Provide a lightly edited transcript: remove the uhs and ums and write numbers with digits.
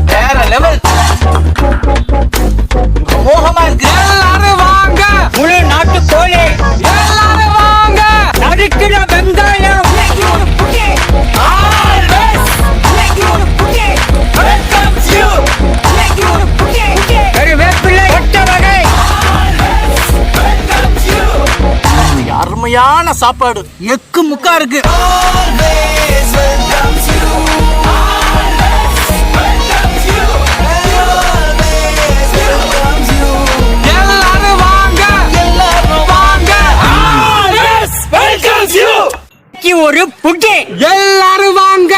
வேற லெவல் மோகமா இருக்கு. எல்லாரும் வாங்க. முழு நாட்டு கோழி. எல்லாரும் வாங்க. நறுக்கிற வெங்காயம். கருவேப்பிலை ஒட்ட வகை. அருமையான சாப்பாடு. எக்கு முக்கா இருக்கு. எல்லாரும் வாங்க. எல்லாரும் வாங்க. ஒரு புட்டி. எல்லாரும் வாங்க.